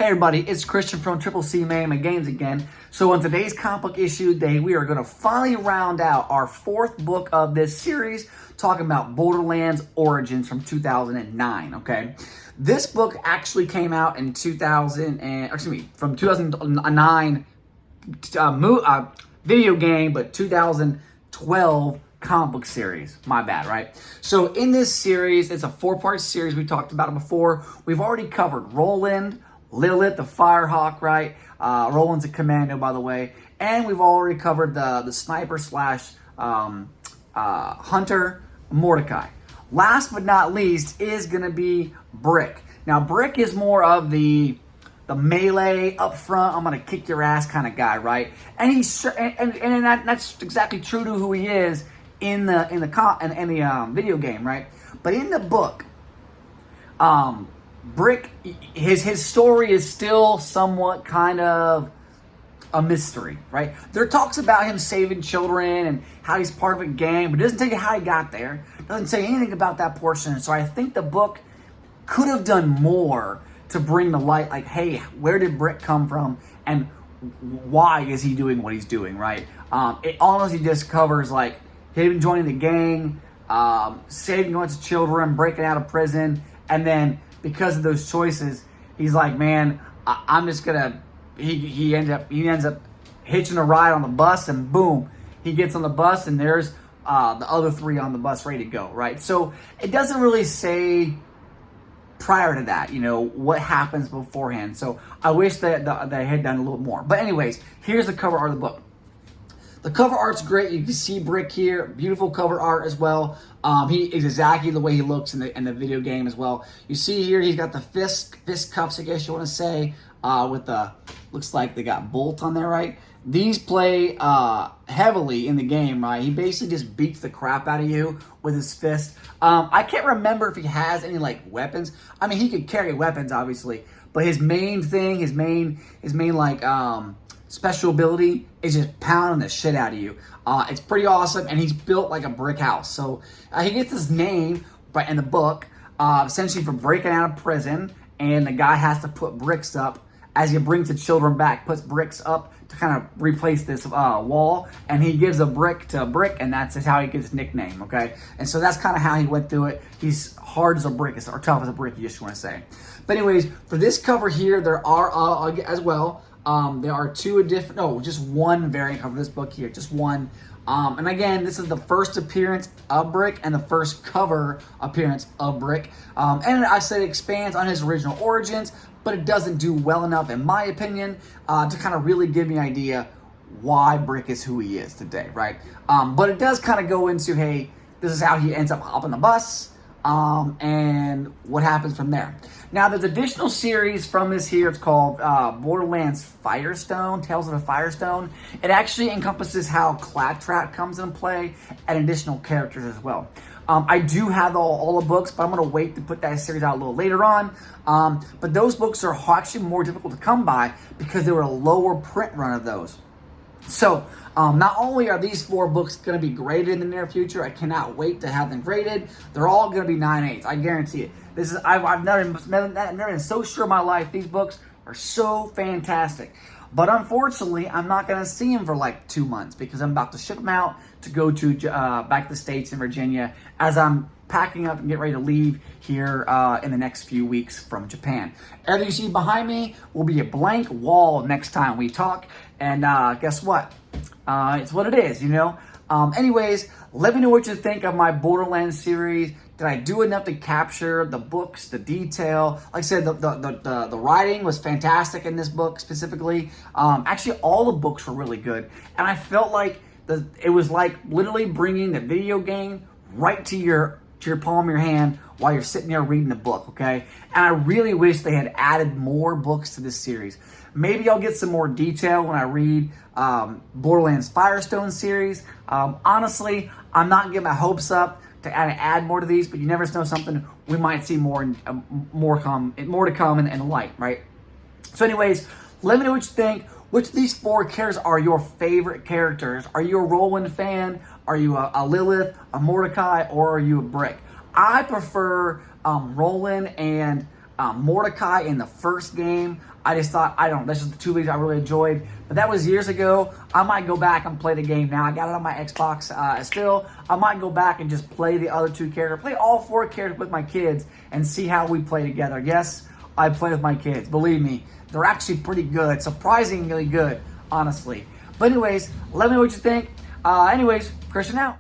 Hey everybody, it's Christian from Triple C Mayhem Games again. So on today's comic book issue day, we are going to finally round out our fourth book of this series, talking about Borderlands Origins from 2009, okay? This book actually came out in 2009 video game, but 2012 comic book series. My bad, right? So in this series, it's a four-part series. We talked about it before. We've already covered Roland, Lilith, the Firehawk, right? Roland's a commando, by the way. And we've already covered the sniper slash hunter, Mordecai. Last but not least is going to be Brick. Now, Brick is more of the melee up front, I'm going to kick your ass kind of guy, right? And he's and that's exactly true to who he is in the video game, right? But in the book, Brick, his story is still somewhat kind of a mystery, right? There talks about him saving children and how he's part of a gang, but it doesn't tell you how he got there. It doesn't say anything about that portion. So I think the book could have done more to bring to light, like, hey, where did Brick come from and why is he doing what he's doing, right? It honestly just covers, like, him joining the gang, saving a bunch of children, breaking out of prison, and then because of those choices, he's like, man, I'm just gonna. He ends up hitching a ride on the bus, and boom, he gets on the bus, and there's the other three on the bus ready to go, right? So it doesn't really say prior to that, you know, what happens beforehand. So I wish that I had done a little more. But anyways, here's the cover art of the book. The cover art's great. You can see Brick here. Beautiful cover art as well. He is exactly the way he looks in the video game as well. You see here, he's got the fist cuffs, I guess you want to say, with the, looks like they got bolts on there, right? These play heavily in the game, right? He basically just beats the crap out of you with his fist. I can't remember if he has any, like, weapons. I mean, he could carry weapons, obviously, but his main thing, his main like, special ability is just pounding the shit out of you. It's pretty awesome, and he's built like a brick house. So he gets his name in the book, essentially for breaking out of prison, and the guy has to put bricks up as he brings the children back, puts bricks up to kind of replace this wall, and he gives a brick to a brick, and that's how he gets his nickname, okay? And so that's kind of how he went through it. He's hard as a brick, or tough as a brick, you just want to say. But anyways, for this cover here, there are, as well, there are just one variant cover of this book here, just one. And again, this is the first appearance of Brick and the first cover appearance of Brick. And I said it expands on his original origins, but it doesn't do well enough, in my opinion, to kind of really give me an idea why Brick is who he is today, right? But it does kind of go into, hey, this is how he ends up hopping the bus, and what happens from there. Now, there's additional series from this here. It's called Borderlands Firestone, Tales of the Firestone. It actually encompasses how Claptrap comes into play and additional characters as well. I do have all the books, but I'm going to wait to put that series out a little later on. But those books are actually more difficult to come by because they were a lower print run of those. So, not only are these four books going to be graded in the near future, I cannot wait to have them graded. They're all going to be 9/8. I guarantee it. I've never been so sure in my life. These books are so fantastic. But unfortunately, I'm not going to see them for like 2 months because I'm about to ship them out to go to back to the States in Virginia as I'm packing up and get ready to leave here in the next few weeks from Japan. Everything you see behind me will be a blank wall next time we talk. And guess what? It's what it is, you know? Anyways, let me know what you think of my Borderlands series. Did I do enough to capture the books, the detail? Like I said, the writing was fantastic in this book specifically. Actually, all the books were really good. And I felt like it was like literally bringing the video game right to your palm of your hand while you're sitting there reading the book, okay? And I really wish they had added more books to this series. Maybe I'll get some more detail when I read Borderlands Firestone series. Honestly, I'm not getting my hopes up to add more to these, but you never know, something we might see more to come in the light, right? So anyways, let me know what you think. Which of these four characters are your favorite characters? Are you a Roland fan? Are you a Lilith, a Mordecai, or are you a Brick? I prefer Roland and Mordecai in the first game. I just thought, I don't know, this is the two leagues I really enjoyed. But that was years ago. I might go back and play the game now. I got it on my Xbox still. I might go back and just play the other two characters, play all four characters with my kids and see how we play together. Yes, I play with my kids. Believe me, they're actually pretty good, surprisingly good, honestly. But anyways, let me know what you think. Anyways, Christian out.